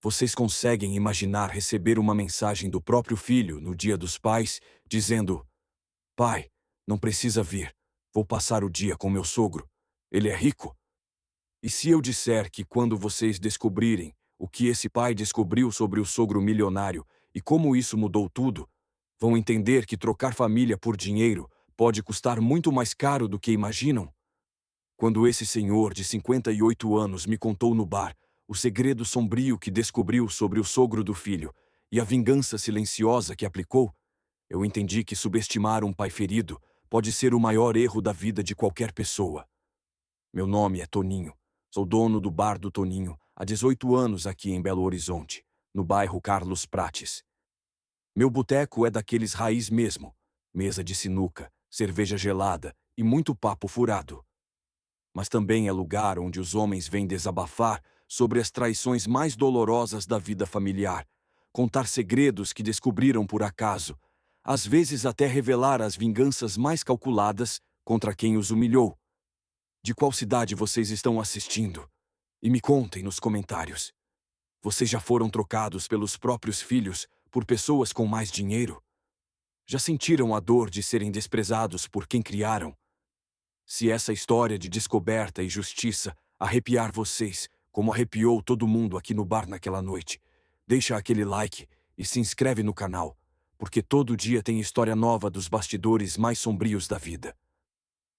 Vocês conseguem imaginar receber uma mensagem do próprio filho no Dia dos Pais, dizendo: Pai, não precisa vir, vou passar o dia com meu sogro. Ele é rico? E se eu disser que quando vocês descobrirem o que esse pai descobriu sobre o sogro milionário e como isso mudou tudo, vão entender que trocar família por dinheiro pode custar muito mais caro do que imaginam? Quando esse senhor de 58 anos me contou no bar o segredo sombrio que descobriu sobre o sogro do filho e a vingança silenciosa que aplicou, eu entendi que subestimar um pai ferido pode ser o maior erro da vida de qualquer pessoa. Meu nome é Toninho. Sou dono do Bar do Toninho há 18 anos aqui em Belo Horizonte, no bairro Carlos Prates. Meu boteco é daqueles raiz mesmo. Mesa de sinuca, cerveja gelada e muito papo furado. Mas também é lugar onde os homens vêm desabafar sobre as traições mais dolorosas da vida familiar, contar segredos que descobriram por acaso, às vezes até revelar as vinganças mais calculadas contra quem os humilhou. De qual cidade vocês estão assistindo? E me contem nos comentários. Vocês já foram trocados pelos próprios filhos por pessoas com mais dinheiro? Já sentiram a dor de serem desprezados por quem criaram? Se essa história de descoberta e justiça arrepiar vocês, como arrepiou todo mundo aqui no bar naquela noite, deixa aquele like e se inscreve no canal, porque todo dia tem história nova dos bastidores mais sombrios da vida.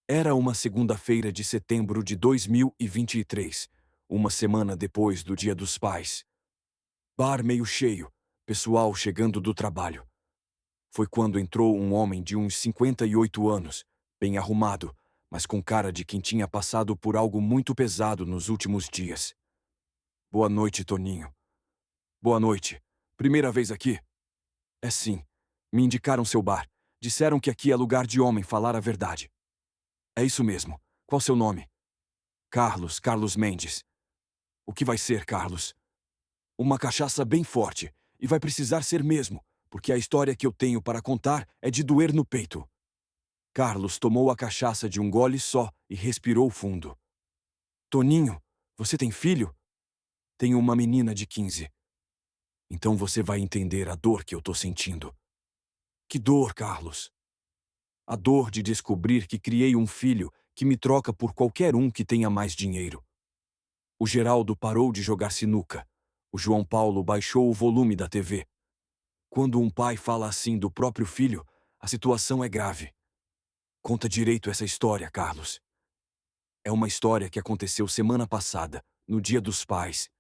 Era uma segunda-feira de setembro de 2023, uma semana depois do Dia dos Pais. Bar meio cheio, pessoal chegando do trabalho. Foi quando entrou um homem de uns 58 anos, bem arrumado, mas com cara de quem tinha passado por algo muito pesado nos últimos dias. Boa noite, Toninho. Boa noite. Primeira vez aqui? É sim. Me indicaram seu bar. Disseram que aqui é lugar de homem falar a verdade. É isso mesmo. Qual seu nome? Carlos Mendes. O que vai ser, Carlos? Uma cachaça bem forte, e vai precisar ser mesmo, porque a história que eu tenho para contar é de doer no peito. Carlos tomou a cachaça de um gole só e respirou fundo. Toninho, você tem filho? Tenho uma menina de 15. Então você vai entender a dor que eu tô sentindo. Que dor, Carlos? A dor de descobrir que criei um filho que me troca por qualquer um que tenha mais dinheiro. O Geraldo parou de jogar sinuca. O João Paulo baixou o volume da TV. Quando um pai fala assim do próprio filho, a situação é grave. Conta direito essa história, Carlos. É uma história que aconteceu semana passada, no Dia dos Pais.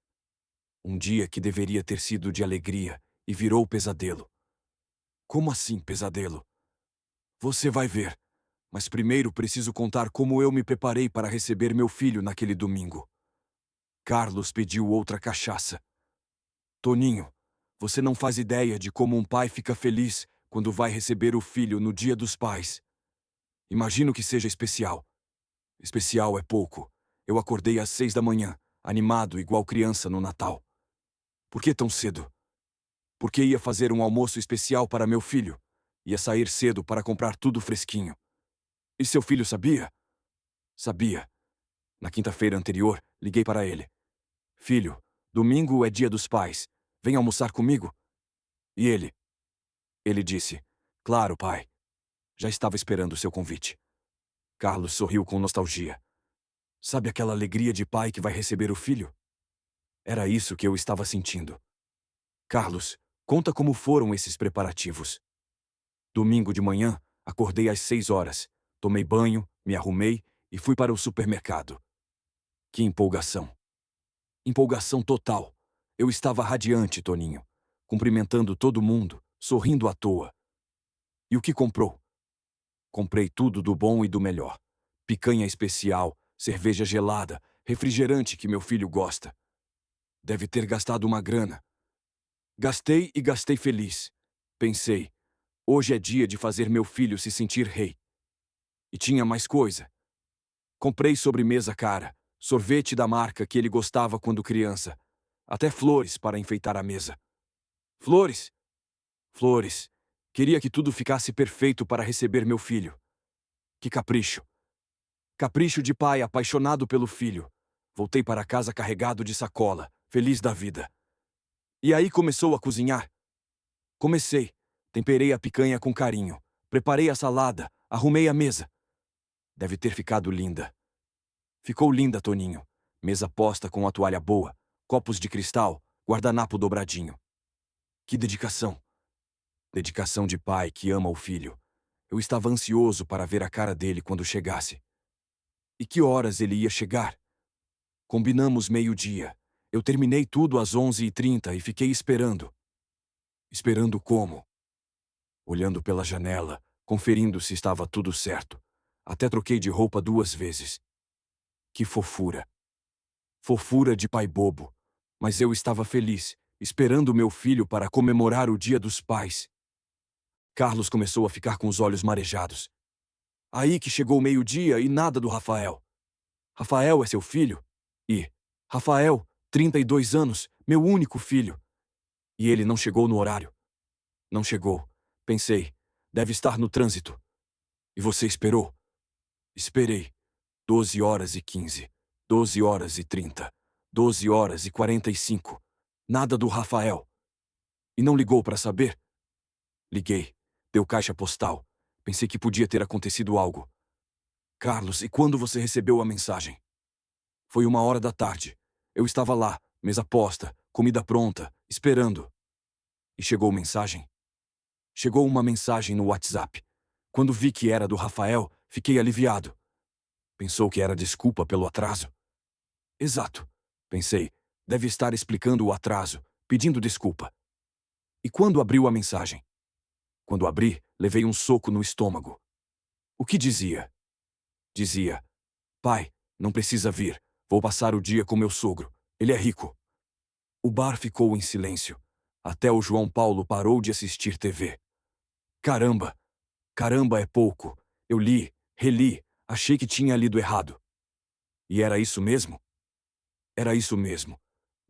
Um dia que deveria ter sido de alegria e virou pesadelo. Como assim, pesadelo? Você vai ver. Mas primeiro preciso contar como eu me preparei para receber meu filho naquele domingo. Carlos pediu outra cachaça. Toninho, você não faz ideia de como um pai fica feliz quando vai receber o filho no Dia dos Pais. Imagino que seja especial. Especial é pouco. Eu acordei às 6 da manhã, animado igual criança no Natal. Por que tão cedo? Porque ia fazer um almoço especial para meu filho. Ia sair cedo para comprar tudo fresquinho. E seu filho sabia? Sabia. Na quinta-feira anterior, liguei para ele. Filho, domingo é Dia dos Pais. Vem almoçar comigo? E ele? Ele disse, claro, pai. Já estava esperando seu convite. Carlos sorriu com nostalgia. Sabe aquela alegria de pai que vai receber o filho? Era isso que eu estava sentindo. Carlos, conta como foram esses preparativos. Domingo de manhã, acordei às 6 horas, tomei banho, me arrumei e fui para o supermercado. Que empolgação! Empolgação total. Eu estava radiante, Toninho, cumprimentando todo mundo, sorrindo à toa. E o que comprou? Comprei tudo do bom e do melhor. Picanha especial, cerveja gelada, refrigerante que meu filho gosta. Deve ter gastado uma grana. Gastei e gastei feliz. Pensei, hoje é dia de fazer meu filho se sentir rei. E tinha mais coisa. Comprei sobremesa cara, sorvete da marca que ele gostava quando criança, até flores para enfeitar a mesa. Flores? Flores. Queria que tudo ficasse perfeito para receber meu filho. Que capricho. Capricho de pai apaixonado pelo filho. Voltei para casa carregado de sacola, feliz da vida. E aí começou a cozinhar. Comecei. Temperei a picanha com carinho. Preparei a salada. Arrumei a mesa. Deve ter ficado linda. Ficou linda, Toninho. Mesa posta com a toalha boa, copos de cristal, guardanapo dobradinho. Que dedicação. Dedicação de pai que ama o filho. Eu estava ansioso para ver a cara dele quando chegasse. E que horas ele ia chegar? Combinamos meio-dia. Eu terminei tudo às 11h30 e fiquei esperando. Esperando como? Olhando pela janela, conferindo se estava tudo certo. Até troquei de roupa 2 vezes. Que fofura. Fofura de pai bobo. Mas eu estava feliz, esperando meu filho para comemorar o Dia dos Pais. Carlos começou a ficar com os olhos marejados. Aí que chegou o meio-dia e nada do Rafael. Rafael é seu filho? E Rafael, 32 anos, meu único filho. E ele não chegou no horário. Não chegou. Pensei, deve estar no trânsito. E você esperou? Esperei. 12h15, 12h30, 12h45. Nada do Rafael. E não ligou para saber? Liguei. Deu caixa postal. Pensei que podia ter acontecido algo. Carlos, e quando você recebeu a mensagem? Foi 1h da tarde. Eu estava lá, mesa posta, comida pronta, esperando. E chegou mensagem? Chegou uma mensagem no WhatsApp. Quando vi que era do Rafael, fiquei aliviado. Pensou que era desculpa pelo atraso? Exato. Pensei, deve estar explicando o atraso, pedindo desculpa. E quando abriu a mensagem? Quando abri, levei um soco no estômago. O que dizia? Dizia: pai, não precisa vir, vou passar o dia com meu sogro, ele é rico. O bar ficou em silêncio. Até o João Paulo parou de assistir TV. Caramba! Caramba é pouco. Eu li, reli, achei que tinha lido errado. E era isso mesmo? Era isso mesmo.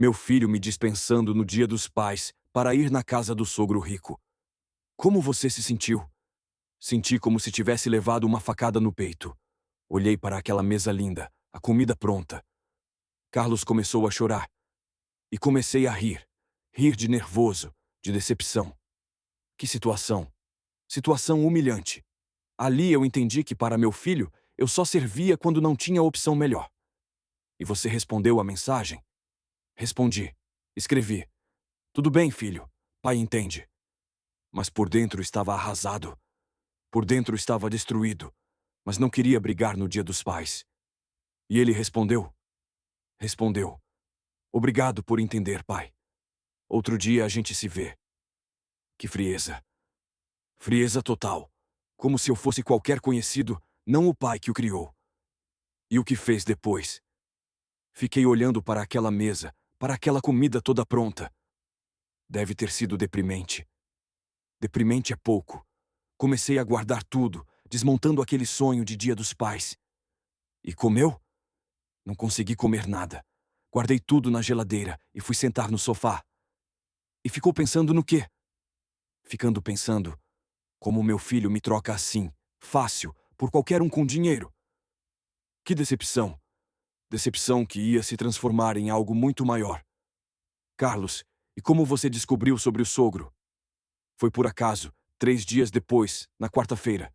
Meu filho me dispensando no Dia dos Pais para ir na casa do sogro rico. Como você se sentiu? Senti como se tivesse levado uma facada no peito. Olhei para aquela mesa linda, a comida pronta. Carlos começou a chorar. E comecei a rir. Rir de nervoso, de decepção. Que situação! Situação humilhante. Ali eu entendi que para meu filho, eu só servia quando não tinha opção melhor. E você respondeu a mensagem? Respondi. Escrevi. Tudo bem, filho. Pai entende. Mas por dentro estava arrasado. Por dentro estava destruído. Mas não queria brigar no Dia dos Pais. E ele respondeu. Respondeu. Obrigado por entender, pai. Outro dia a gente se vê. Que frieza. Frieza total. Como se eu fosse qualquer conhecido, não o pai que o criou. E o que fez depois? Fiquei olhando para aquela mesa, para aquela comida toda pronta. Deve ter sido deprimente. Deprimente é pouco. Comecei a guardar tudo, desmontando aquele sonho de Dia dos Pais. E comeu? Não consegui comer nada. Guardei tudo na geladeira e fui sentar no sofá. E ficou pensando no quê? Ficando pensando, como meu filho me troca assim, fácil, por qualquer um com dinheiro. Que decepção. Decepção que ia se transformar em algo muito maior. Carlos, e como você descobriu sobre o sogro? Foi por acaso, 3 dias depois, na quarta-feira.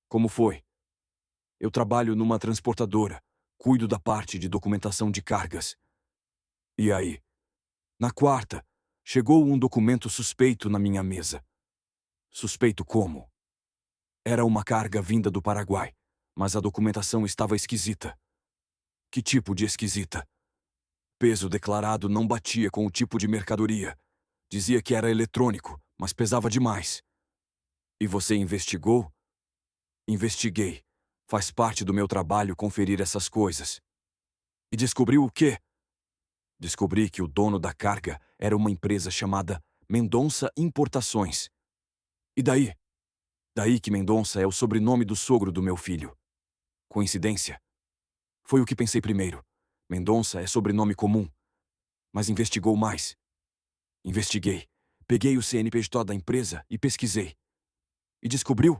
Como foi? Eu trabalho numa transportadora, cuido da parte de documentação de cargas. E aí? Na quarta, chegou um documento suspeito na minha mesa. Suspeito como? Era uma carga vinda do Paraguai, mas a documentação estava esquisita. Que tipo de esquisita? Peso declarado não batia com o tipo de mercadoria. Dizia que era eletrônico, mas pesava demais. E você investigou? Investiguei. Faz parte do meu trabalho conferir essas coisas. E descobriu o quê? Descobri que o dono da carga era uma empresa chamada Mendonça Importações. E daí? Daí que Mendonça é o sobrenome do sogro do meu filho. Coincidência? Foi o que pensei primeiro. Mendonça é sobrenome comum. Mas investigou mais. Investiguei. Peguei o CNPJ da empresa e pesquisei. E descobriu?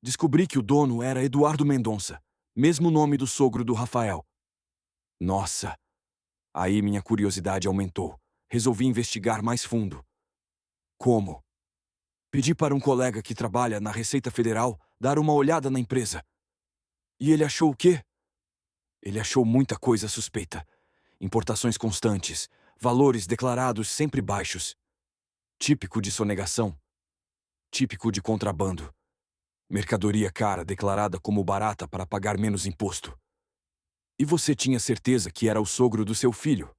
Descobri que o dono era Eduardo Mendonça, mesmo nome do sogro do Rafael. Nossa! Aí minha curiosidade aumentou. resolvi investigar mais fundo. Como? Pedi para um colega que trabalha na Receita Federal dar uma olhada na empresa. E ele achou o quê? Ele achou muita coisa suspeita. Importações constantes, valores declarados sempre baixos. Típico de sonegação. Típico de contrabando. Mercadoria cara declarada como barata para pagar menos imposto. E você tinha certeza que era o sogro do seu filho?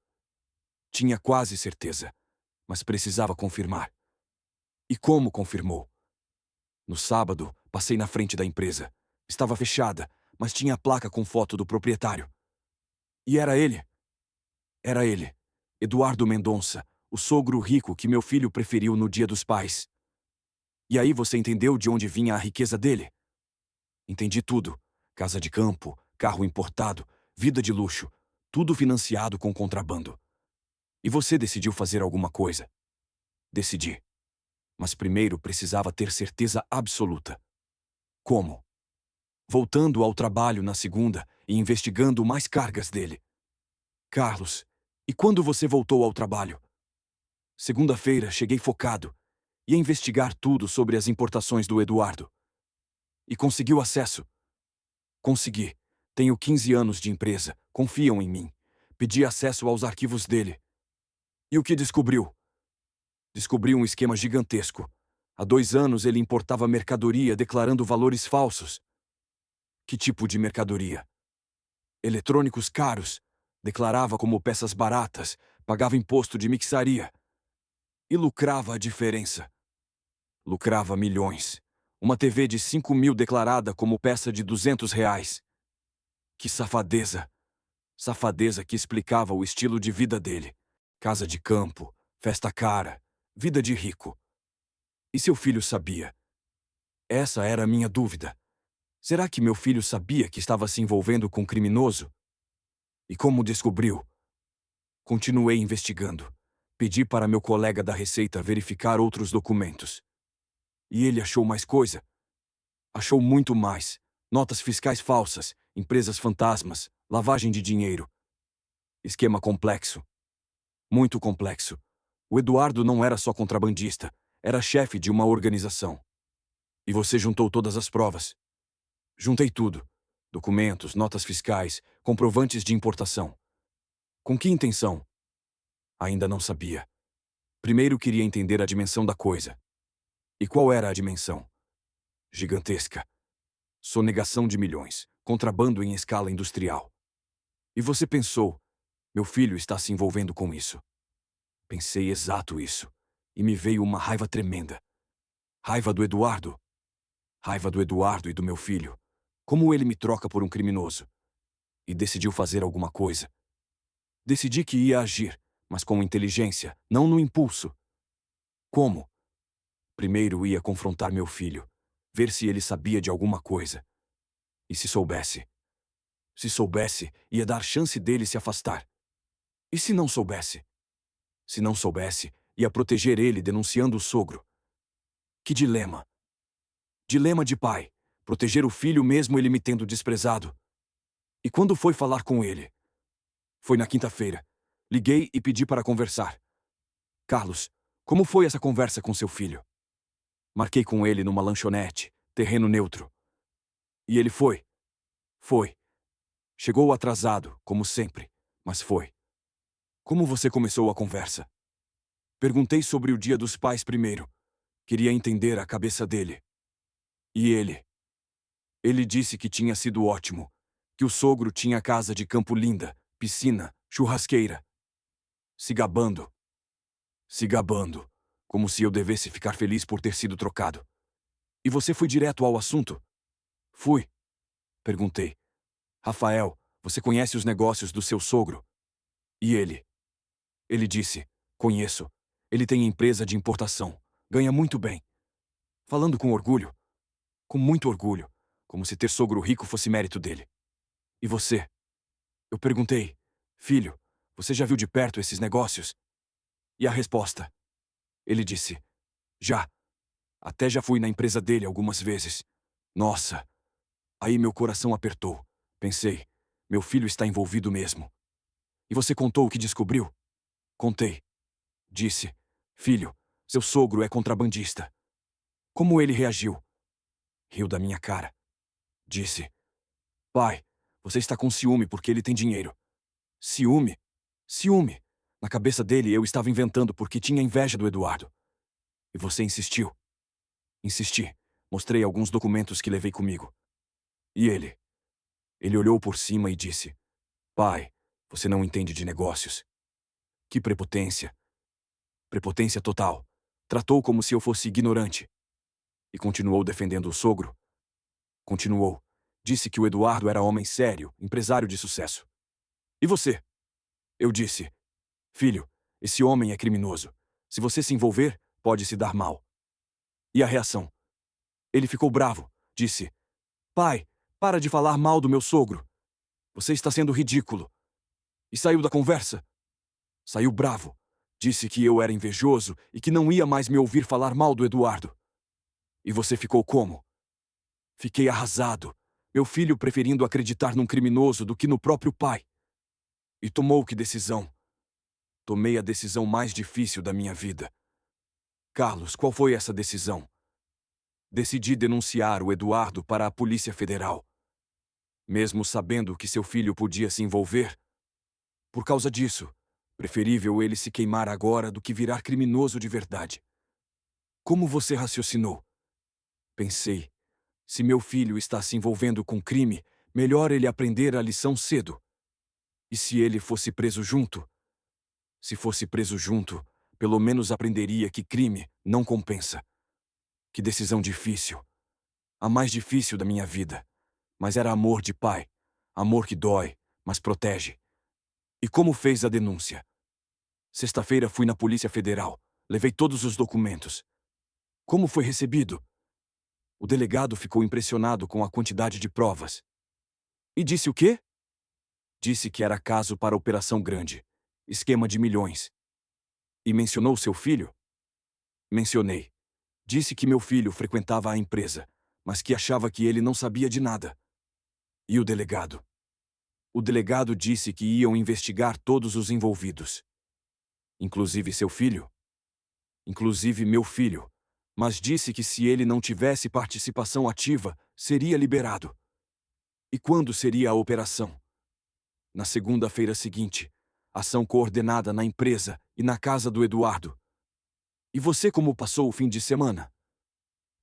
Tinha quase certeza, mas precisava confirmar. E como confirmou? No sábado, passei na frente da empresa. Estava fechada, mas tinha a placa com foto do proprietário. E era ele. Era ele, Eduardo Mendonça, o sogro rico que meu filho preferiu no Dia dos Pais. E aí você entendeu de onde vinha a riqueza dele? Entendi tudo. Casa de campo, carro importado, vida de luxo, tudo financiado com contrabando. E você decidiu fazer alguma coisa? Decidi. Mas primeiro precisava ter certeza absoluta. Como? Voltando ao trabalho na segunda e investigando mais cargas dele. Carlos, e quando você voltou ao trabalho? Segunda-feira cheguei focado. Ia investigar tudo sobre as importações do Eduardo. E conseguiu acesso? Consegui. Tenho 15 anos de empresa, confiam em mim. Pedi acesso aos arquivos dele. E o que descobriu? Descobri um esquema gigantesco. Há 2 anos ele importava mercadoria declarando valores falsos. Que tipo de mercadoria? Eletrônicos caros. Declarava como peças baratas, pagava imposto de mixaria. E lucrava a diferença. Lucrava milhões. Uma TV de 5.000 declarada como peça de R$ 200. Que safadeza! Safadeza que explicava o estilo de vida dele. Casa de campo, festa cara, vida de rico. E seu filho sabia? Essa era a minha dúvida. Será que meu filho sabia que estava se envolvendo com um criminoso? E como descobriu? Continuei investigando. Pedi para meu colega da Receita verificar outros documentos. E ele achou mais coisa. Achou muito mais. Notas fiscais falsas, empresas fantasmas, lavagem de dinheiro. Esquema complexo. Muito complexo. O Eduardo não era só contrabandista, era chefe de uma organização. E você juntou todas as provas? Juntei tudo. Documentos, notas fiscais, comprovantes de importação. Com que intenção? Ainda não sabia. Primeiro queria entender a dimensão da coisa. E qual era a dimensão? Gigantesca. Sonegação de milhões, contrabando em escala industrial. E você pensou, meu filho está se envolvendo com isso. Pensei exato isso. E me veio uma raiva tremenda. Raiva do Eduardo. Raiva do Eduardo e do meu filho. Como ele me troca por um criminoso. E decidiu fazer alguma coisa. Decidi que ia agir, mas com inteligência, não no impulso. Como? Primeiro ia confrontar meu filho, ver se ele sabia de alguma coisa. E se soubesse? Se soubesse, ia dar chance dele se afastar. E se não soubesse? Se não soubesse, ia proteger ele denunciando o sogro. Que dilema! Dilema de pai. Proteger o filho mesmo ele me tendo desprezado. E quando foi falar com ele? Foi na quinta-feira. Liguei e pedi para conversar. Carlos, como foi essa conversa com seu filho? Marquei com ele numa lanchonete, terreno neutro. E ele foi. Foi. Chegou atrasado, como sempre, mas foi. Como você começou a conversa? Perguntei sobre o Dia dos Pais primeiro. Queria entender a cabeça dele. E ele? Ele disse que tinha sido ótimo, que o sogro tinha casa de campo linda, piscina, churrasqueira. Se gabando. Se gabando. Como se eu devesse ficar feliz por ter sido trocado. E você foi direto ao assunto? Fui. Perguntei. Rafael, você conhece os negócios do seu sogro? E ele? Ele disse, conheço. Ele tem empresa de importação. Ganha muito bem. Falando com orgulho. Com muito orgulho. Como se ter sogro rico fosse mérito dele. E você? Eu perguntei. Filho, você já viu de perto esses negócios? E a resposta? Ele disse. Já. Até já fui na empresa dele algumas vezes. Nossa. Aí meu coração apertou. Pensei, meu filho está envolvido mesmo. E você contou o que descobriu? Contei. Disse: Filho, seu sogro é contrabandista. Como ele reagiu? Riu da minha cara. Disse: Pai, você está com ciúme porque ele tem dinheiro. Ciúme? Ciúme! Na cabeça dele eu estava inventando porque tinha inveja do Eduardo. E você insistiu. Insisti. Mostrei alguns documentos que levei comigo. E ele? Ele olhou por cima e disse: Pai, você não entende de negócios. Que prepotência. Prepotência total. Tratou como se eu fosse ignorante. E continuou defendendo o sogro. Continuou. Disse que o Eduardo era homem sério, empresário de sucesso. E você? Eu disse: Filho, esse homem é criminoso. Se você se envolver, pode se dar mal. E a reação? Ele ficou bravo. Disse: Pai, para de falar mal do meu sogro. Você está sendo ridículo. E saiu da conversa. Saiu bravo. Disse que eu era invejoso e que não ia mais me ouvir falar mal do Eduardo. E você ficou como? Fiquei arrasado. Meu filho preferindo acreditar num criminoso do que no próprio pai. E tomou que decisão? Tomei a decisão mais difícil da minha vida. Carlos, qual foi essa decisão? Decidi denunciar o Eduardo para a Polícia Federal. Mesmo sabendo que seu filho podia se envolver. Por causa disso, preferível ele se queimar agora do que virar criminoso de verdade. Como você raciocinou? Pensei, se meu filho está se envolvendo com crime, melhor ele aprender a lição cedo. E se ele fosse preso junto? Se fosse preso junto, pelo menos aprenderia que crime não compensa. Que decisão difícil. A mais difícil da minha vida. Mas era amor de pai. Amor que dói, mas protege. E como fez a denúncia? Sexta-feira fui na Polícia Federal. Levei todos os documentos. Como foi recebido? O delegado ficou impressionado com a quantidade de provas. E disse o quê? Disse que era caso para operação grande. Esquema de milhões. E mencionou seu filho? Mencionei. Disse que meu filho frequentava a empresa, mas que achava que ele não sabia de nada. E o delegado? O delegado disse que iam investigar todos os envolvidos. Inclusive seu filho? Inclusive meu filho. Mas disse que se ele não tivesse participação ativa, seria liberado. E quando seria a operação? Na segunda-feira seguinte. Ação coordenada na empresa e na casa do Eduardo. E você como passou o fim de semana?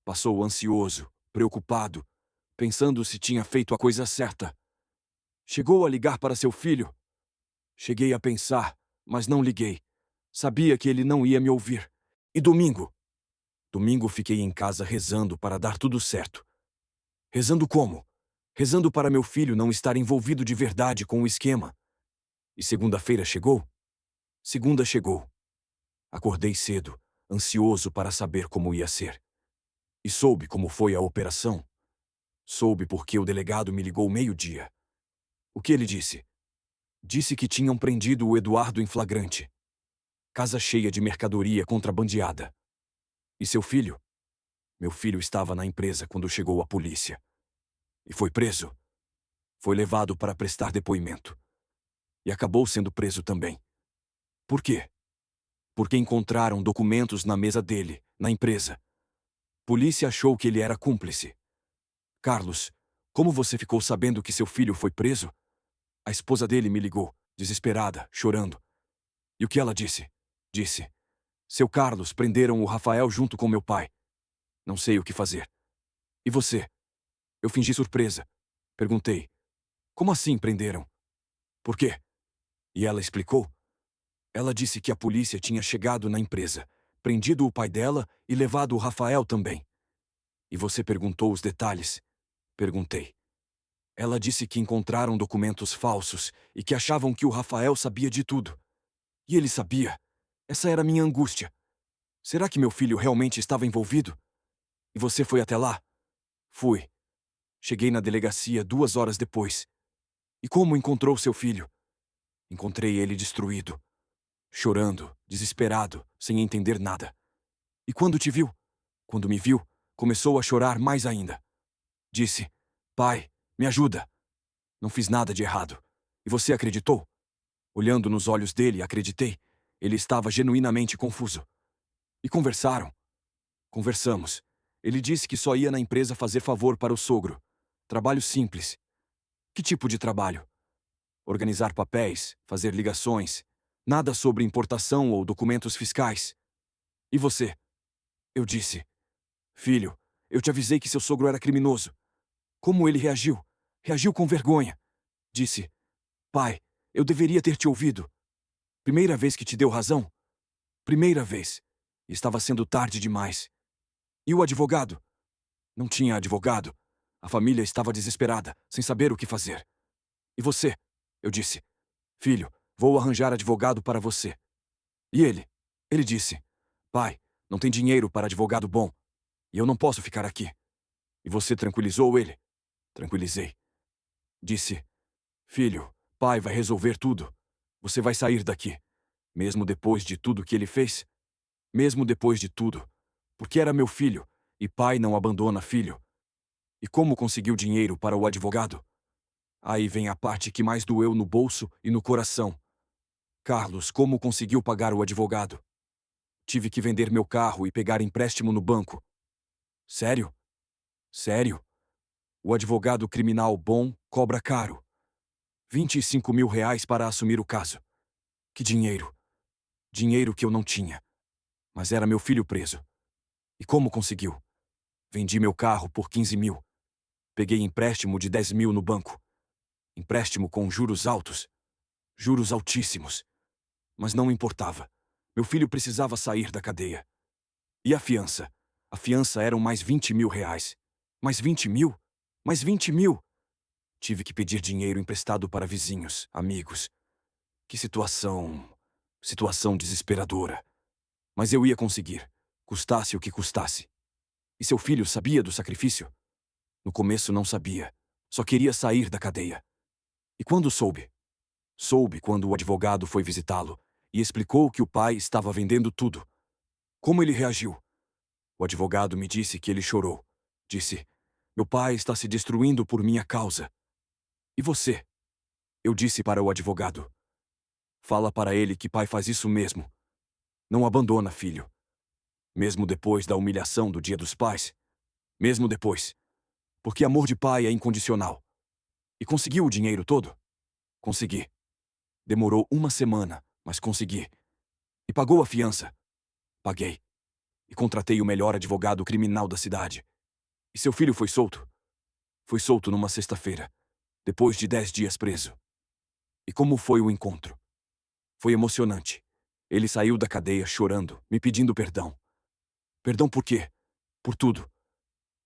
Passou ansioso, preocupado, pensando se tinha feito a coisa certa. Chegou a ligar para seu filho? Cheguei a pensar, mas não liguei. Sabia que ele não ia me ouvir. E domingo? Domingo fiquei em casa rezando para dar tudo certo. Rezando como? Rezando para meu filho não estar envolvido de verdade com o esquema. E segunda-feira chegou? Segunda chegou. Acordei cedo, ansioso para saber como ia ser. E soube como foi a operação. Soube porque o delegado me ligou meio-dia. O que ele disse? Disse que tinham prendido o Eduardo em flagrante. Casa cheia de mercadoria contrabandeada. E seu filho? Meu filho estava na empresa quando chegou a polícia. E foi preso. Foi levado para prestar depoimento. E acabou sendo preso também. Por quê? Porque encontraram documentos na mesa dele, na empresa. Polícia achou que ele era cúmplice. Carlos, como você ficou sabendo que seu filho foi preso? A esposa dele me ligou, desesperada, chorando. E o que ela disse? Disse: Seu Carlos, prenderam o Rafael junto com meu pai. Não sei o que fazer. E você? Eu fingi surpresa. Perguntei: Como assim prenderam? Por quê? E ela explicou. Ela disse que a polícia tinha chegado na empresa, prendido o pai dela e levado o Rafael também. E você perguntou os detalhes? Perguntei. Ela disse que encontraram documentos falsos e que achavam que o Rafael sabia de tudo. E ele sabia. Essa era minha angústia. Será que meu filho realmente estava envolvido? E você foi até lá? Fui. Cheguei na delegacia 2 horas depois. E como encontrou seu filho? Encontrei ele destruído. Chorando, desesperado, sem entender nada. E quando te viu? Quando me viu, começou a chorar mais ainda. Disse: Pai, me ajuda. Não fiz nada de errado. E você acreditou? Olhando nos olhos dele, acreditei. Ele estava genuinamente confuso. E conversaram. Conversamos. Ele disse que só ia na empresa fazer favor para o sogro. Trabalho simples. Que tipo de trabalho? Organizar papéis, fazer ligações. Nada sobre importação ou documentos fiscais. E você? Eu disse. Filho, eu te avisei que seu sogro era criminoso. Como ele reagiu? Reagiu com vergonha. Disse. Pai, eu deveria ter te ouvido. Primeira vez que te deu razão? Primeira vez. Estava sendo tarde demais. E o advogado? Não tinha advogado. A família estava desesperada, sem saber o que fazer. E você? Eu disse. Filho, vou arranjar advogado para você. E ele? Ele disse. Pai, não tem dinheiro para advogado bom. E eu não posso ficar aqui. E você tranquilizou ele? Tranquilizei. Disse. Filho, pai vai resolver tudo. Você vai sair daqui. Mesmo depois de tudo que ele fez? Mesmo depois de tudo. Porque era meu filho, e pai não abandona filho. E como conseguiu dinheiro para o advogado? Aí vem a parte que mais doeu no bolso e no coração. Carlos, como conseguiu pagar o advogado? Tive que vender meu carro e pegar empréstimo no banco. Sério? Sério? O advogado criminal bom cobra caro. 25 mil reais para assumir o caso. Que dinheiro? Dinheiro que eu não tinha. Mas era meu filho preso. E como conseguiu? Vendi meu carro por 15 mil. Peguei empréstimo de 10 mil no banco. Empréstimo com juros altos. Juros altíssimos. Mas não importava. Meu filho precisava sair da cadeia. E a fiança? A fiança eram mais 20 mil reais. Mais 20 mil? Mais 20 mil? Tive que pedir dinheiro emprestado para vizinhos, amigos. Que situação... Situação desesperadora. Mas eu ia conseguir. Custasse o que custasse. E seu filho sabia do sacrifício? No começo não sabia. Só queria sair da cadeia. E quando soube? Soube quando o advogado foi visitá-lo e explicou que o pai estava vendendo tudo. Como ele reagiu? O advogado me disse que ele chorou. Disse, meu pai está se destruindo por minha causa. E você? Eu disse para o advogado. Fala para ele que pai faz isso mesmo. Não abandona filho. Mesmo depois da humilhação do Dia dos Pais. Mesmo depois. Porque amor de pai é incondicional. E conseguiu o dinheiro todo? Consegui. Demorou uma semana, mas consegui. E pagou a fiança? Paguei. E contratei o melhor advogado criminal da cidade. E seu filho foi solto? Foi solto numa sexta-feira, depois de 10 dias preso. E como foi o encontro? Foi emocionante. Ele saiu da cadeia chorando, me pedindo perdão. Perdão por quê? Por tudo.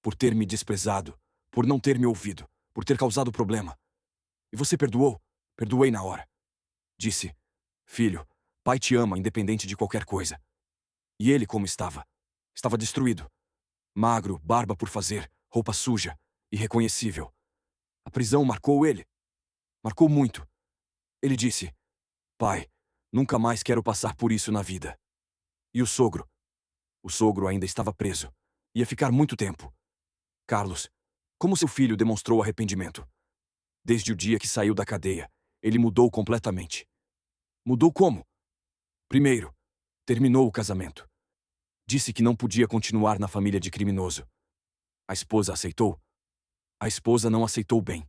Por ter me desprezado, por não ter me ouvido, por ter causado problema. E você perdoou? Perdoei na hora. Disse, filho, pai te ama independente de qualquer coisa. E ele como estava? Estava destruído. Magro, barba por fazer, roupa suja, irreconhecível. A prisão marcou ele. Marcou muito. Ele disse, pai, nunca mais quero passar por isso na vida. E o sogro? O sogro ainda estava preso. Ia ficar muito tempo. Carlos, como seu filho demonstrou arrependimento? Desde o dia que saiu da cadeia, ele mudou completamente. Mudou como? Primeiro, terminou o casamento. Disse que não podia continuar na família de criminoso. A esposa aceitou? A esposa não aceitou bem,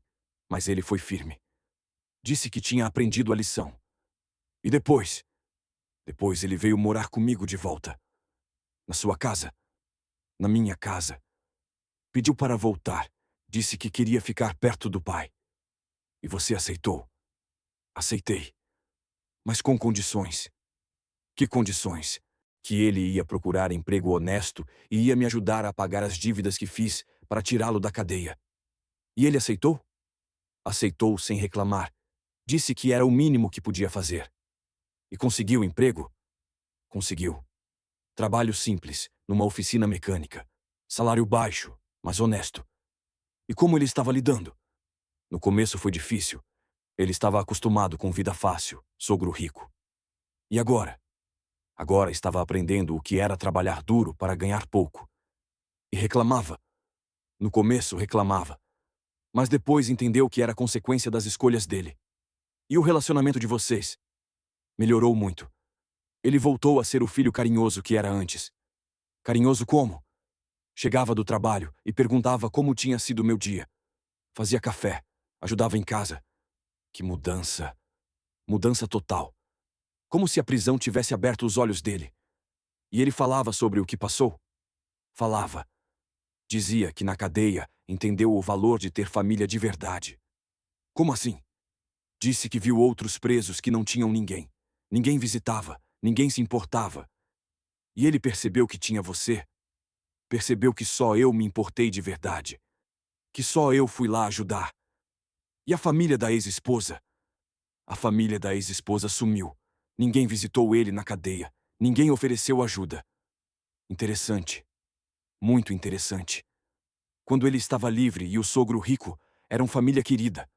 mas ele foi firme. Disse que tinha aprendido a lição. E depois? Depois ele veio morar comigo de volta. Na sua casa. Na minha casa. Pediu para voltar. Disse que queria ficar perto do pai. E você aceitou? Aceitei. Mas com condições. Que condições? Que ele ia procurar emprego honesto e ia me ajudar a pagar as dívidas que fiz para tirá-lo da cadeia. E ele aceitou? Aceitou sem reclamar. Disse que era o mínimo que podia fazer. E conseguiu emprego? Conseguiu. Trabalho simples, numa oficina mecânica. Salário baixo, mas honesto. E como ele estava lidando? No começo foi difícil. Ele estava acostumado com vida fácil, sogro rico. E agora? Agora estava aprendendo o que era trabalhar duro para ganhar pouco. E reclamava. No começo reclamava. Mas depois entendeu que era consequência das escolhas dele. E o relacionamento de vocês? Melhorou muito. Ele voltou a ser o filho carinhoso que era antes. Carinhoso como? Chegava do trabalho e perguntava como tinha sido meu dia. Fazia café, ajudava em casa. Que mudança! Mudança total. Como se a prisão tivesse aberto os olhos dele. E ele falava sobre o que passou. Falava. Dizia que na cadeia entendeu o valor de ter família de verdade. Como assim? Disse que viu outros presos que não tinham ninguém. Ninguém visitava, ninguém se importava. E ele percebeu que tinha você. Percebeu que só eu me importei de verdade. Que só eu fui lá ajudar. E a família da ex-esposa? A família da ex-esposa sumiu. Ninguém visitou ele na cadeia. Ninguém ofereceu ajuda. Interessante. Muito interessante. Quando ele estava livre e o sogro rico eram família querida.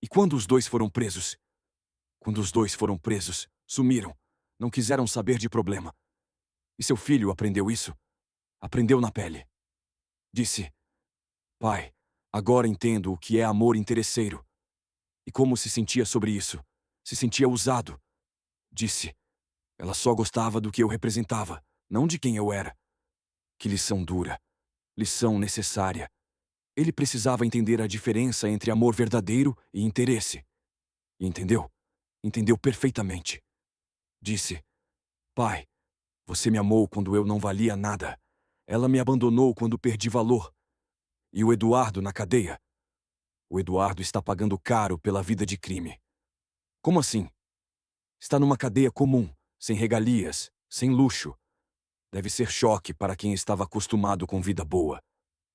E quando os dois foram presos? Quando os dois foram presos, sumiram. Não quiseram saber de problema. E seu filho aprendeu isso? Aprendeu na pele. Disse: Pai, agora entendo o que é amor interesseiro. E como se sentia sobre isso. Se sentia usado. Disse: Ela só gostava do que eu representava, não de quem eu era. Que lição dura. Lição necessária. Ele precisava entender a diferença entre amor verdadeiro e interesse. E entendeu? Entendeu perfeitamente. Disse: Pai, você me amou quando eu não valia nada. Ela me abandonou quando perdi valor. E o Eduardo na cadeia? O Eduardo está pagando caro pela vida de crime. Como assim? Está numa cadeia comum, sem regalias, sem luxo. Deve ser choque para quem estava acostumado com vida boa.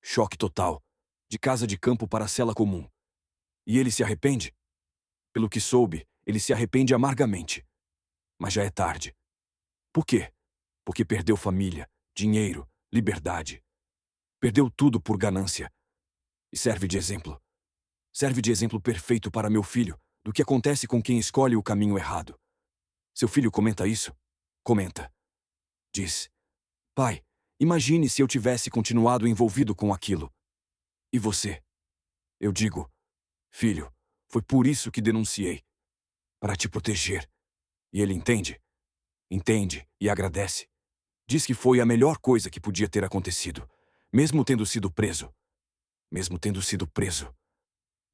Choque total. De casa de campo para cela comum. E ele se arrepende? Pelo que soube, ele se arrepende amargamente. Mas já é tarde. Por quê? Porque perdeu família, dinheiro, liberdade. Perdeu tudo por ganância. E serve de exemplo. Serve de exemplo perfeito para meu filho do que acontece com quem escolhe o caminho errado. Seu filho comenta isso? Comenta. Diz: Pai, imagine se eu tivesse continuado envolvido com aquilo. E você? Eu digo: Filho, foi por isso que denunciei. Para te proteger. E ele entende? Entende e agradece. Diz que foi a melhor coisa que podia ter acontecido, mesmo tendo sido preso. Mesmo tendo sido preso.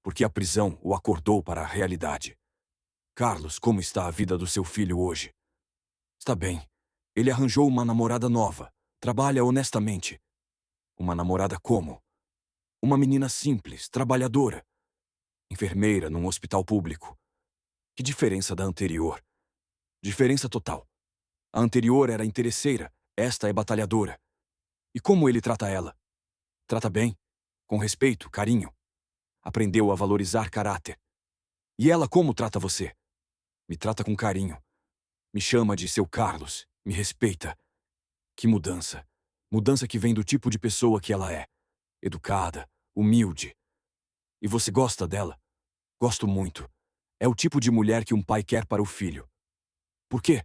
Porque a prisão o acordou para a realidade. Carlos, como está a vida do seu filho hoje? Está bem. Ele arranjou uma namorada nova. Trabalha honestamente. Uma namorada como? Uma menina simples, trabalhadora. Enfermeira num hospital público. Que diferença da anterior? Diferença total. A anterior era interesseira, esta é batalhadora. E como ele trata ela? Trata bem, com respeito, carinho. Aprendeu a valorizar caráter. E ela como trata você? Me trata com carinho. Me chama de seu Carlos, me respeita. Que mudança. Mudança que vem do tipo de pessoa que ela é. Educada, humilde. E você gosta dela? Gosto muito. É o tipo de mulher que um pai quer para o filho. Por quê?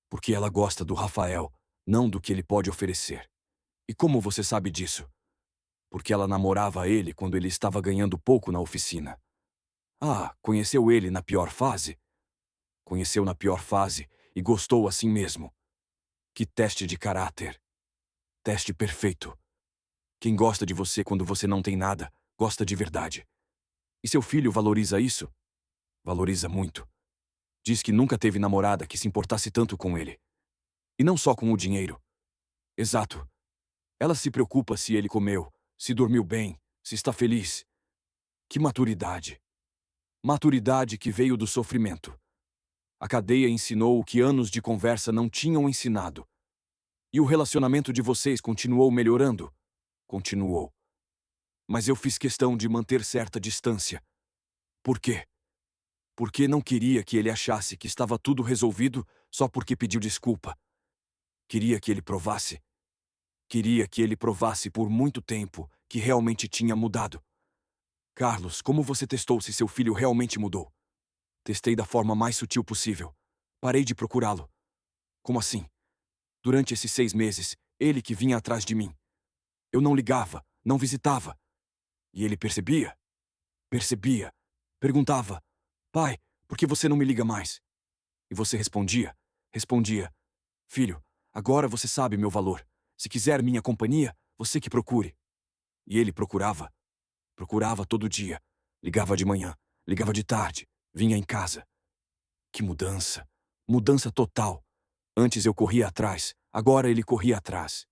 Porque ela gosta do Rafael, não do que ele pode oferecer. E como você sabe disso? Porque ela namorava ele quando ele estava ganhando pouco na oficina. Ah, conheceu ele na pior fase? Conheceu na pior fase e gostou assim mesmo. Que teste de caráter. Teste perfeito. Quem gosta de você quando você não tem nada, gosta de verdade. E seu filho valoriza isso? Valoriza muito. Diz que nunca teve namorada que se importasse tanto com ele. E não só com o dinheiro. Exato. Ela se preocupa se ele comeu, se dormiu bem, se está feliz. Que maturidade. Maturidade que veio do sofrimento. A cadeia ensinou o que anos de conversa não tinham ensinado. E o relacionamento de vocês continuou melhorando? Continuou. Mas eu fiz questão de manter certa distância. Por quê? Porque não queria que ele achasse que estava tudo resolvido só porque pediu desculpa. Queria que ele provasse. Queria que ele provasse por muito tempo que realmente tinha mudado. Carlos, como você testou se seu filho realmente mudou? Testei da forma mais sutil possível. Parei de procurá-lo. Como assim? Durante esses 6 meses, ele que vinha atrás de mim. Eu não ligava, não visitava. E ele percebia? Percebia. Perguntava: Pai, por que você não me liga mais? E você respondia? Respondia: filho, agora você sabe meu valor. Se quiser minha companhia, você que procure. E ele procurava. Procurava todo dia. Ligava de manhã, ligava de tarde, vinha em casa. Que mudança! Mudança total. Antes eu corria atrás, agora ele corria atrás.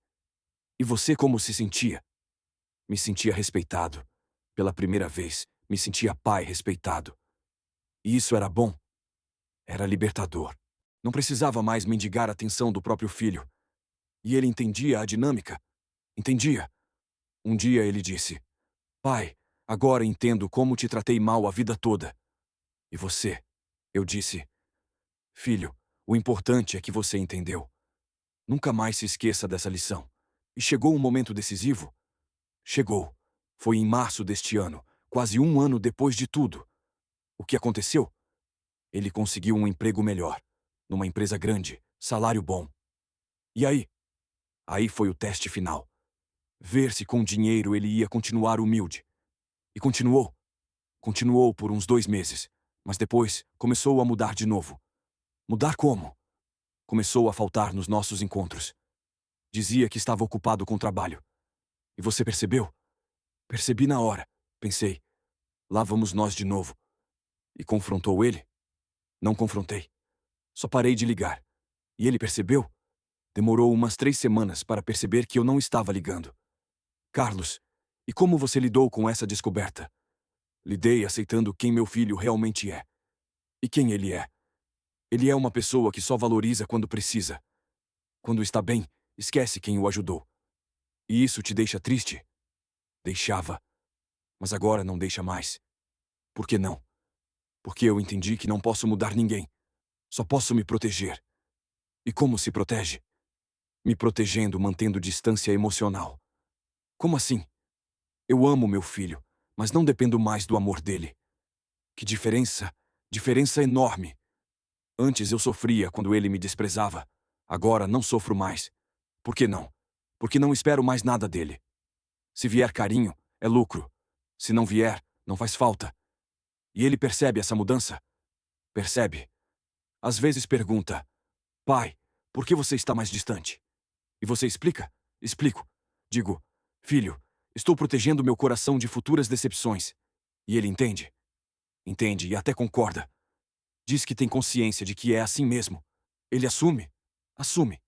E você como se sentia? Me sentia respeitado. Pela primeira vez, me sentia pai respeitado. E isso era bom. Era libertador. Não precisava mais mendigar a atenção do próprio filho. E ele entendia a dinâmica. Entendia. Um dia ele disse: pai, agora entendo como te tratei mal a vida toda. E você? Eu disse: filho, o importante é que você entendeu. Nunca mais se esqueça dessa lição. E chegou um momento decisivo? Chegou. Foi em março deste ano, quase um ano depois de tudo. O que aconteceu? Ele conseguiu um emprego melhor, numa empresa grande, salário bom. E aí? Aí foi o teste final. Ver se com dinheiro ele ia continuar humilde. E continuou. Continuou por uns 2 meses, mas depois começou a mudar de novo. Mudar como? Começou a faltar nos nossos encontros. Dizia que estava ocupado com o trabalho. E você percebeu? Percebi na hora. Pensei, lá vamos nós de novo. E confrontou ele? Não confrontei. Só parei de ligar. E ele percebeu? Demorou umas 3 semanas para perceber que eu não estava ligando. Carlos, e como você lidou com essa descoberta? Lidei aceitando quem meu filho realmente é. E quem ele é? Ele é uma pessoa que só valoriza quando precisa. Quando está bem, esquece quem o ajudou. E isso te deixa triste? Deixava. Mas agora não deixa mais. Por que não? Porque eu entendi que não posso mudar ninguém. Só posso me proteger. E como se protege? Me protegendo, mantendo distância emocional. Como assim? Eu amo meu filho, mas não dependo mais do amor dele. Que diferença! Diferença enorme! Antes eu sofria quando ele me desprezava. Agora não sofro mais. Por que não? Porque não espero mais nada dele. Se vier carinho, é lucro. Se não vier, não faz falta. E ele percebe essa mudança? Percebe. Às vezes pergunta: pai, por que você está mais distante? E você explica? Explico. Digo: filho, estou protegendo meu coração de futuras decepções. E ele entende. Entende e até concorda. Diz que tem consciência de que é assim mesmo. Ele assume. Assume.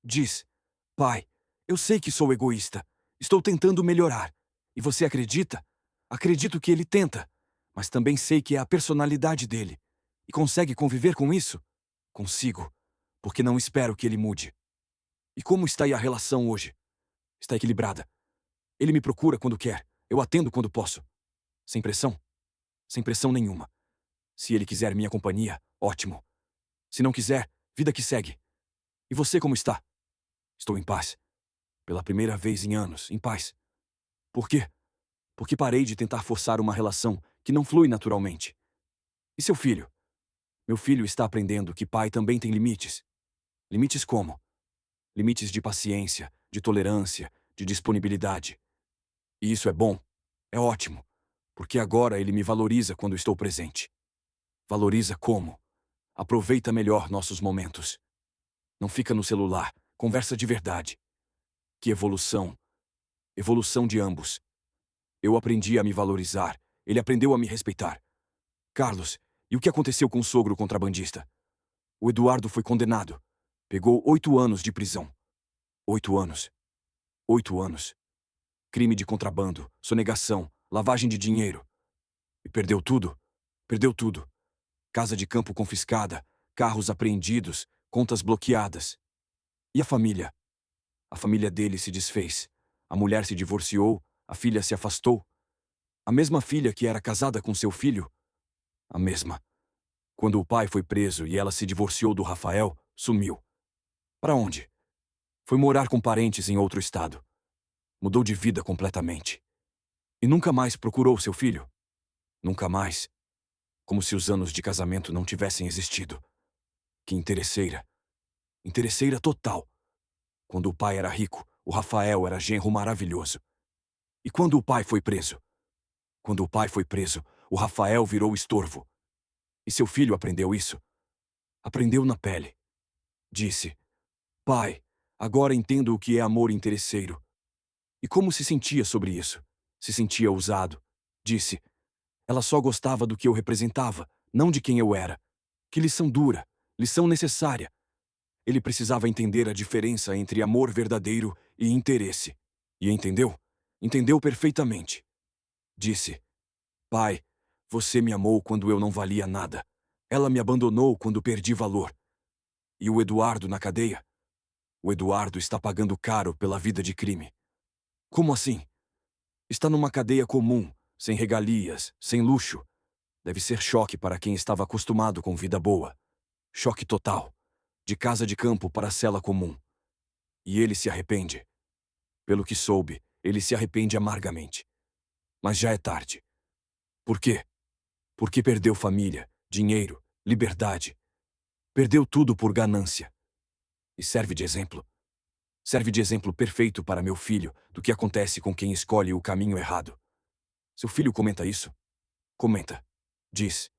Diz: pai, eu sei que sou egoísta. Estou tentando melhorar. E você acredita? Acredito que ele tenta. Mas também sei que é a personalidade dele. E consegue conviver com isso? Consigo. Porque não espero que ele mude. E como está aí a relação hoje? Está equilibrada. Ele me procura quando quer. Eu atendo quando posso. Sem pressão? Sem pressão nenhuma. Se ele quiser minha companhia, ótimo. Se não quiser, vida que segue. E você como está? Estou em paz. Pela primeira vez em anos, em paz. Por quê? Porque parei de tentar forçar uma relação que não flui naturalmente. E seu filho? Meu filho está aprendendo que pai também tem limites. Limites como? Limites de paciência, de tolerância, de disponibilidade. E isso é bom. É ótimo. Porque agora ele me valoriza quando estou presente. Valoriza como? Aproveita melhor nossos momentos. Não fica no celular. Conversa de verdade. Que evolução. Evolução de ambos. Eu aprendi a me valorizar. Ele aprendeu a me respeitar. Carlos, e o que aconteceu com o sogro contrabandista? O Eduardo foi condenado. Pegou 8 anos de prisão. 8 anos. 8 anos. Crime de contrabando, sonegação, lavagem de dinheiro. E perdeu tudo. Perdeu tudo. Casa de campo confiscada, carros apreendidos, contas bloqueadas. E a família? A família dele se desfez. A mulher se divorciou, a filha se afastou. A mesma filha que era casada com seu filho? A mesma. Quando o pai foi preso e ela se divorciou do Rafael, sumiu. Para onde? Foi morar com parentes em outro estado. Mudou de vida completamente. E nunca mais procurou seu filho? Nunca mais. Como se os anos de casamento não tivessem existido. Que interesseira. Interesseira total. Quando o pai era rico, o Rafael era genro maravilhoso. E quando o pai foi preso? Quando o pai foi preso, o Rafael virou estorvo. E seu filho aprendeu isso? Aprendeu na pele. Disse: Pai, agora entendo o que é amor interesseiro. E como se sentia sobre isso? Se sentia usado. Disse: Ela só gostava do que eu representava, não de quem eu era. Que lição dura, lição necessária. Ele precisava entender a diferença entre amor verdadeiro e interesse. E entendeu? Entendeu perfeitamente. Disse: Pai, você me amou quando eu não valia nada. Ela me abandonou quando perdi valor. E o Eduardo na cadeia? O Eduardo está pagando caro pela vida de crime. Como assim? Está numa cadeia comum, sem regalias, sem luxo. Deve ser choque para quem estava acostumado com vida boa. Choque total. De casa de campo para cela comum. E ele se arrepende. Pelo que soube, ele se arrepende amargamente. Mas já é tarde. Por quê? Porque perdeu família, dinheiro, liberdade. Perdeu tudo por ganância. E serve de exemplo. Serve de exemplo perfeito para meu filho do que acontece com quem escolhe o caminho errado. Seu filho comenta isso? Comenta. Diz: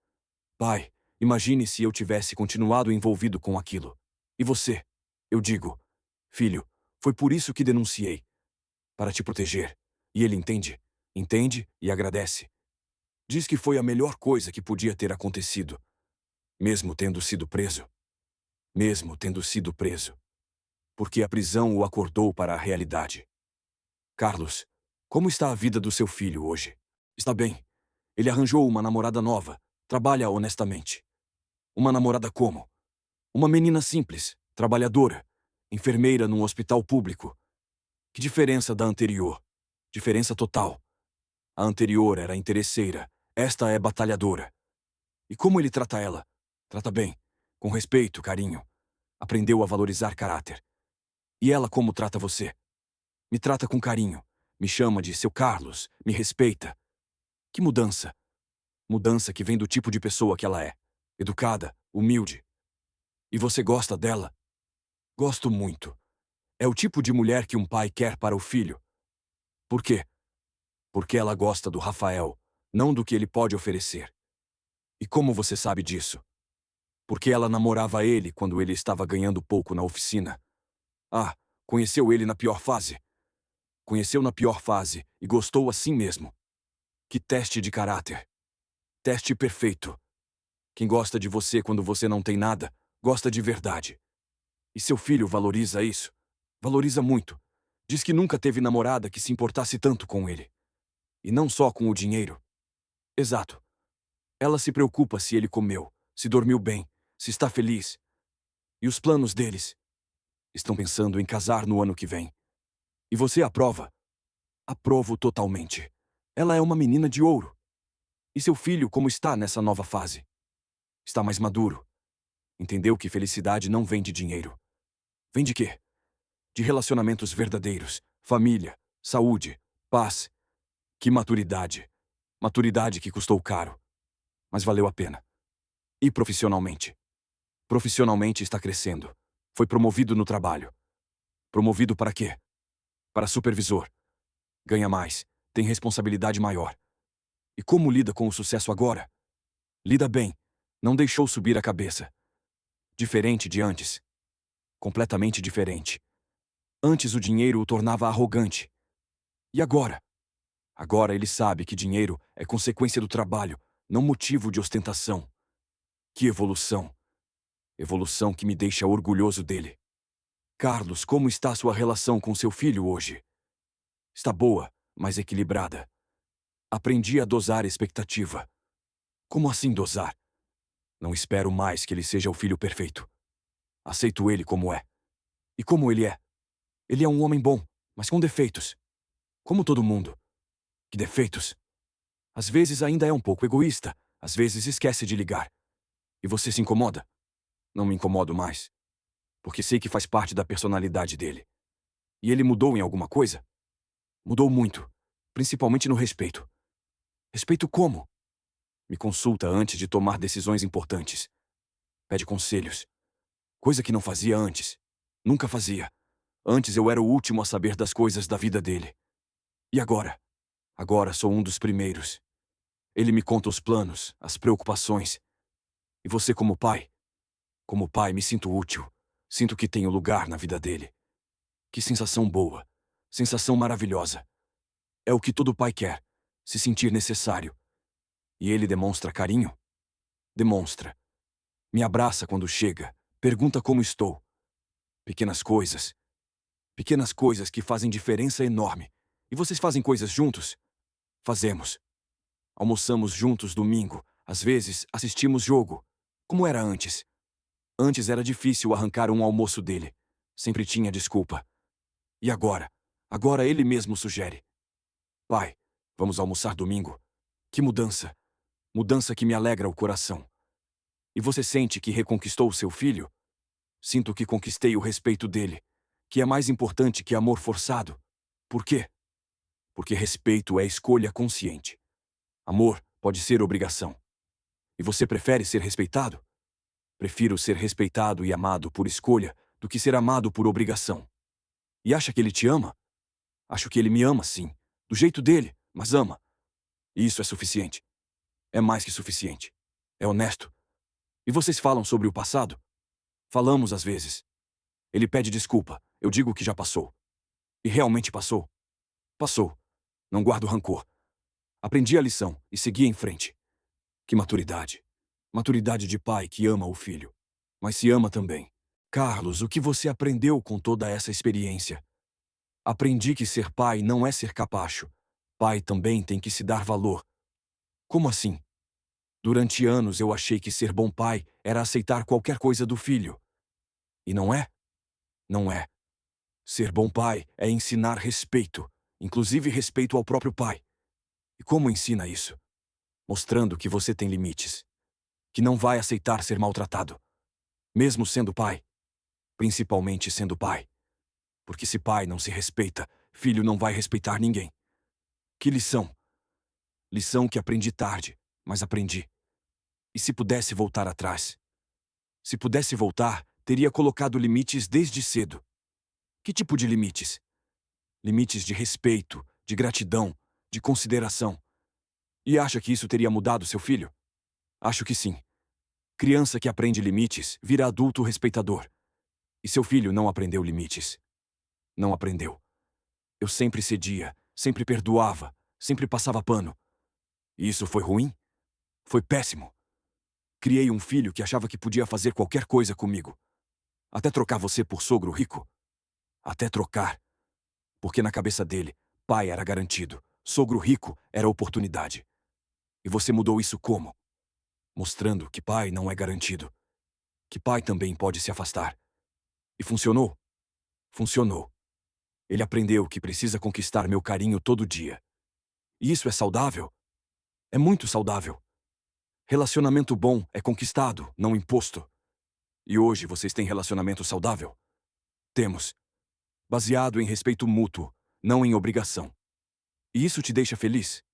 Pai, imagine se eu tivesse continuado envolvido com aquilo. E você? Eu digo: Filho, foi por isso que denunciei. Para te proteger. E ele entende. Entende e agradece. Diz que foi a melhor coisa que podia ter acontecido. Mesmo tendo sido preso. Mesmo tendo sido preso. Porque a prisão o acordou para a realidade. Carlos, como está a vida do seu filho hoje? Está bem. Ele arranjou uma namorada nova. Trabalha honestamente. Uma namorada como? Uma menina simples, trabalhadora, enfermeira num hospital público. Que diferença da anterior? Diferença total. A anterior era interesseira, esta é batalhadora. E como ele trata ela? Trata bem, com respeito, carinho. Aprendeu a valorizar caráter. E ela como trata você? Me trata com carinho. Me chama de seu Carlos, me respeita. Que mudança? Mudança que vem do tipo de pessoa que ela é. Educada, humilde. E você gosta dela? Gosto muito. É o tipo de mulher que um pai quer para o filho. Por quê? Porque ela gosta do Rafael, não do que ele pode oferecer. E como você sabe disso? Porque ela namorava ele quando ele estava ganhando pouco na oficina. Ah, conheceu ele na pior fase. Conheceu na pior fase e gostou assim mesmo. Que teste de caráter. Teste perfeito. Quem gosta de você quando você não tem nada, gosta de verdade. E seu filho valoriza isso? Valoriza muito. Diz que nunca teve namorada que se importasse tanto com ele. E não só com o dinheiro. Exato. Ela se preocupa se ele comeu, se dormiu bem, se está feliz. E os planos deles? Estão pensando em casar no ano que vem. E você aprova? Aprovo totalmente. Ela é uma menina de ouro. E seu filho como está nessa nova fase? Está mais maduro. Entendeu que felicidade não vem de dinheiro. Vem de quê? De relacionamentos verdadeiros, família, saúde, paz. Que maturidade. Maturidade que custou caro. Mas valeu a pena. E profissionalmente? Profissionalmente está crescendo. Foi promovido no trabalho. Promovido para quê? Para supervisor. Ganha mais, tem responsabilidade maior. E como lida com o sucesso agora? Lida bem. Não deixou subir a cabeça. Diferente de antes. Completamente diferente. Antes o dinheiro o tornava arrogante. E agora? Agora ele sabe que dinheiro é consequência do trabalho, não motivo de ostentação. Que evolução! Evolução que me deixa orgulhoso dele. Carlos, como está sua relação com seu filho hoje? Está boa, mas equilibrada. Aprendi a dosar expectativa. Como assim dosar? Não espero mais que ele seja o filho perfeito. Aceito ele como é. E como ele é? Ele é um homem bom, mas com defeitos. Como todo mundo. Que defeitos? Às vezes ainda é um pouco egoísta, às vezes esquece de ligar. E você se incomoda? Não me incomodo mais. Porque sei que faz parte da personalidade dele. E ele mudou em alguma coisa? Mudou muito, principalmente no respeito. Respeito como? Me consulta antes de tomar decisões importantes. Pede conselhos. Coisa que não fazia antes. Nunca fazia. Antes eu era o último a saber das coisas da vida dele. E agora? Agora sou um dos primeiros. Ele me conta os planos, as preocupações. E você como pai? Como pai me sinto útil. Sinto que tenho lugar na vida dele. Que sensação boa. Sensação maravilhosa. É o que todo pai quer, se sentir necessário. E ele demonstra carinho? Demonstra. Me abraça quando chega, pergunta como estou. Pequenas coisas. Pequenas coisas que fazem diferença enorme. E vocês fazem coisas juntos? Fazemos. Almoçamos juntos domingo. Às vezes, assistimos jogo. Como era antes? Antes era difícil arrancar um almoço dele. Sempre tinha desculpa. E agora? Agora ele mesmo sugere. Pai, vamos almoçar domingo? Que mudança! Mudança que me alegra o coração. E você sente que reconquistou seu filho? Sinto que conquistei o respeito dele, que é mais importante que amor forçado. Por quê? Porque respeito é escolha consciente. Amor pode ser obrigação. E você prefere ser respeitado? Prefiro ser respeitado e amado por escolha do que ser amado por obrigação. E acha que ele te ama? Acho que ele me ama, sim. Do jeito dele, mas ama. E isso é suficiente. É mais que suficiente. É honesto. E vocês falam sobre o passado? Falamos às vezes. Ele pede desculpa. Eu digo que já passou. E realmente passou. Passou. Não guardo rancor. Aprendi a lição e segui em frente. Que maturidade. Maturidade de pai que ama o filho. Mas se ama também. Carlos, o que você aprendeu com toda essa experiência? Aprendi que ser pai não é ser capacho. Pai também tem que se dar valor. Como assim? Durante anos eu achei que ser bom pai era aceitar qualquer coisa do filho. E não é? Não é. Ser bom pai é ensinar respeito, inclusive respeito ao próprio pai. E como ensina isso? Mostrando que você tem limites. Que não vai aceitar ser maltratado. Mesmo sendo pai. Principalmente sendo pai. Porque se pai não se respeita, filho não vai respeitar ninguém. Que lição! Lição que aprendi tarde, mas aprendi. E se pudesse voltar atrás? Se pudesse voltar, teria colocado limites desde cedo. Que tipo de limites? Limites de respeito, de gratidão, de consideração. E acha que isso teria mudado seu filho? Acho que sim. Criança que aprende limites vira adulto respeitador. E seu filho não aprendeu limites. Não aprendeu. Eu sempre cedia, sempre perdoava, sempre passava pano. E isso foi ruim? Foi péssimo. Criei um filho que achava que podia fazer qualquer coisa comigo. Até trocar você por sogro rico. Até trocar. Porque na cabeça dele, pai era garantido, sogro rico era oportunidade. E você mudou isso como? Mostrando que pai não é garantido. Que pai também pode se afastar. E funcionou? Funcionou. Ele aprendeu que precisa conquistar meu carinho todo dia. E isso é saudável? É muito saudável. Relacionamento bom é conquistado, não imposto. E hoje vocês têm relacionamento saudável? Temos. Baseado em respeito mútuo, não em obrigação. E isso te deixa feliz?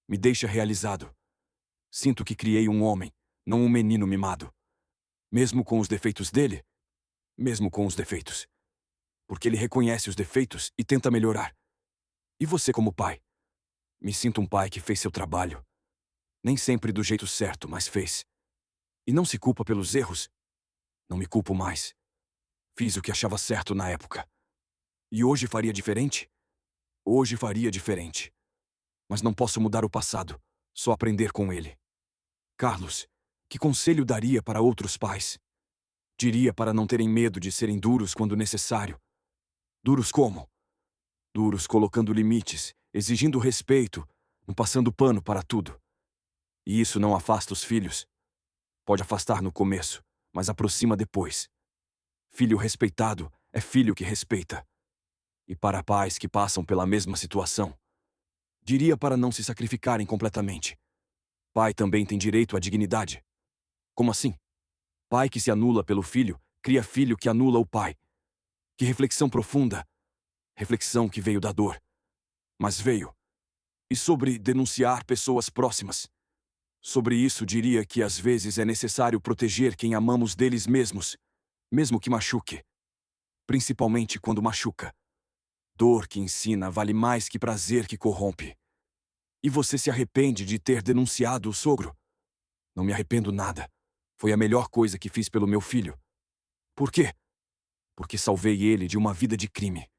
Me deixa realizado. Sinto que criei um homem, não um menino mimado. Mesmo com os defeitos dele? Mesmo com os defeitos. Porque ele reconhece os defeitos e tenta melhorar. E você como pai? Me sinto um pai que fez seu trabalho. Nem sempre do jeito certo, mas fez. E não se culpa pelos erros? Não me culpo mais. Fiz o que achava certo na época. E hoje faria diferente? Hoje faria diferente. Mas não posso mudar o passado, só aprender com ele. Carlos, que conselho daria para outros pais? Diria para não terem medo de serem duros quando necessário. Duros como? Duros colocando limites, exigindo respeito, não passando pano para tudo. E isso não afasta os filhos. Pode afastar no começo, mas aproxima depois. Filho respeitado é filho que respeita. E para pais que passam pela mesma situação, diria para não se sacrificarem completamente. Pai também tem direito à dignidade. Como assim? Pai que se anula pelo filho, cria filho que anula o pai. Que reflexão profunda. Reflexão que veio da dor. Mas veio. E sobre denunciar pessoas próximas. Sobre isso diria que às vezes é necessário proteger quem amamos deles mesmos, mesmo que machuque. Principalmente quando machuca. Dor que ensina vale mais que prazer que corrompe. E você se arrepende de ter denunciado o sogro? Não me arrependo nada. Foi a melhor coisa que fiz pelo meu filho. Por quê? porque salvei ele de uma vida de crime.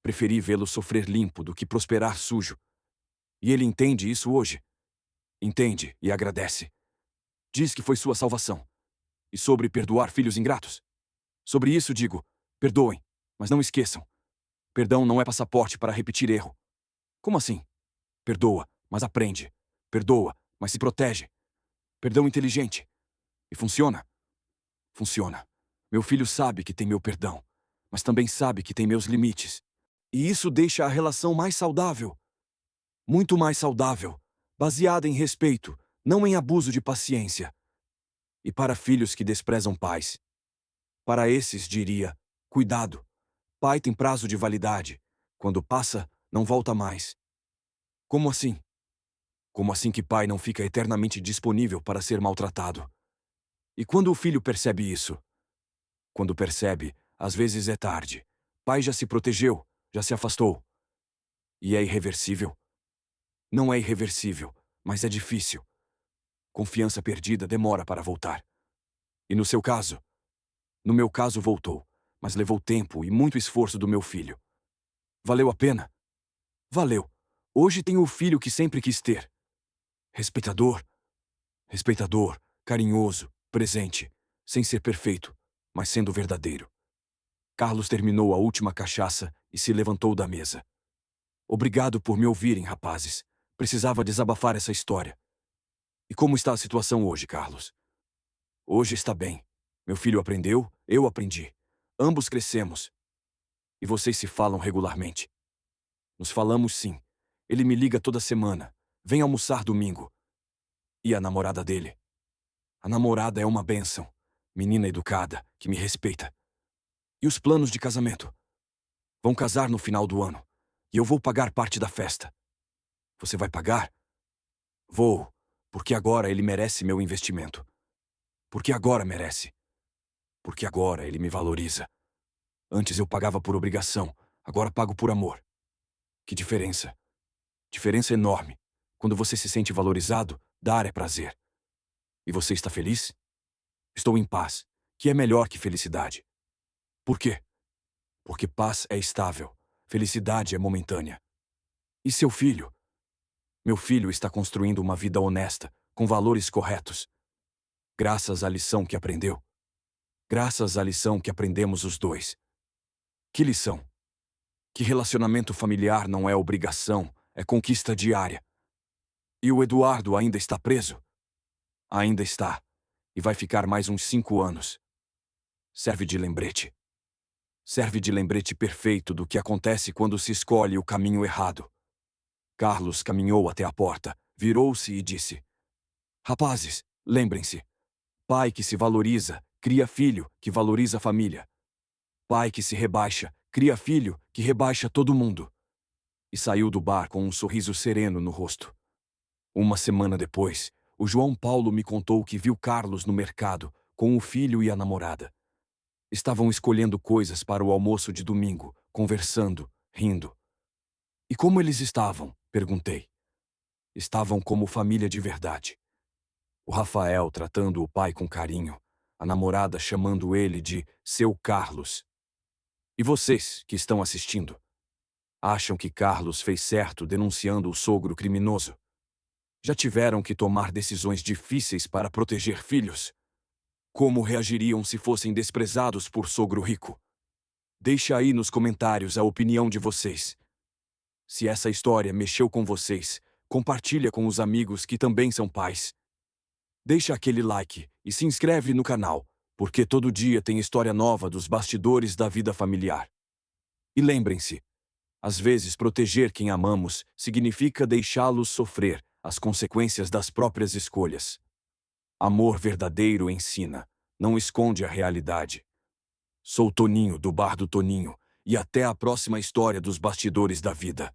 Preferi vê-lo sofrer limpo do que prosperar sujo. E ele entende isso hoje. Entende e agradece. Diz que foi sua salvação. E sobre perdoar filhos ingratos? Sobre isso digo, perdoem, mas não esqueçam. Perdão não é passaporte para repetir erro. Como assim? Perdoa, mas aprende. Perdoa, mas se protege. Perdão inteligente. E funciona? Funciona. Meu filho sabe que tem meu perdão, mas também sabe que tem meus limites. E isso deixa a relação mais saudável. Muito mais saudável. Baseada em respeito, não em abuso de paciência. E para filhos que desprezam pais, para esses diria, cuidado. Pai tem prazo de validade. Quando passa, não volta mais. Como assim? Como assim que pai não fica eternamente disponível para ser maltratado? E quando o filho percebe isso? Quando percebe, às vezes é tarde. Pai já se protegeu, já se afastou. E é irreversível? Não é irreversível, mas é difícil. Confiança perdida demora para voltar. E no seu caso? No meu caso voltou, mas levou tempo e muito esforço do meu filho. Valeu a pena? Valeu. Hoje tenho o filho que sempre quis ter. Respeitador. Respeitador, carinhoso, presente, sem ser perfeito, mas sendo verdadeiro. Carlos terminou a última cachaça e se levantou da mesa. Obrigado por me ouvirem, rapazes. Precisava desabafar essa história. E como está a situação hoje, Carlos? Hoje está bem. Meu filho aprendeu, eu aprendi. Ambos crescemos. E vocês se falam regularmente? Nos falamos sim. Ele me liga toda semana. Vem almoçar domingo. E a namorada dele? A namorada é uma bênção. Menina educada, que me respeita. E os planos de casamento? Vão casar no final do ano. E eu vou pagar parte da festa. Você vai pagar? Vou, porque agora ele merece meu investimento. Porque agora merece. Porque agora ele me valoriza. Antes eu pagava por obrigação, agora pago por amor. Que diferença? Diferença enorme. Quando você se sente valorizado, dar é prazer. E você está feliz? Estou em paz, que é melhor que felicidade. Por quê? Porque paz é estável, felicidade é momentânea. E seu filho? Meu filho está construindo uma vida honesta, com valores corretos. Graças à lição que aprendeu. Graças à lição que aprendemos os dois. Que lição? Que relacionamento familiar não é obrigação, é conquista diária. E o Eduardo ainda está preso? Ainda está. E vai ficar mais uns 5 anos. Serve de lembrete. Serve de lembrete perfeito do que acontece quando se escolhe o caminho errado. Carlos caminhou até a porta, virou-se e disse: Rapazes, lembrem-se. Pai que se valoriza, cria filho que valoriza a família. Pai que se rebaixa, cria filho que rebaixa todo mundo. E saiu do bar com um sorriso sereno no rosto. Uma semana depois, o João Paulo me contou que viu Carlos no mercado, com o filho e a namorada. Estavam escolhendo coisas para o almoço de domingo, conversando, rindo. E como eles estavam? Perguntei. Estavam como família de verdade. O Rafael tratando o pai com carinho, a namorada chamando ele de seu Carlos. E vocês, que estão assistindo, acham que Carlos fez certo denunciando o sogro criminoso? Já tiveram que tomar decisões difíceis para proteger filhos? Como reagiriam se fossem desprezados por sogro rico? Deixa aí nos comentários a opinião de vocês. Se essa história mexeu com vocês, compartilha com os amigos que também são pais. Deixa aquele like e se inscreve no canal, porque todo dia tem história nova dos bastidores da vida familiar. E lembrem-se, às vezes proteger quem amamos significa deixá-los sofrer as consequências das próprias escolhas. Amor verdadeiro ensina, não esconde a realidade. Sou Toninho do Bar do Toninho, e até a próxima história dos bastidores da vida.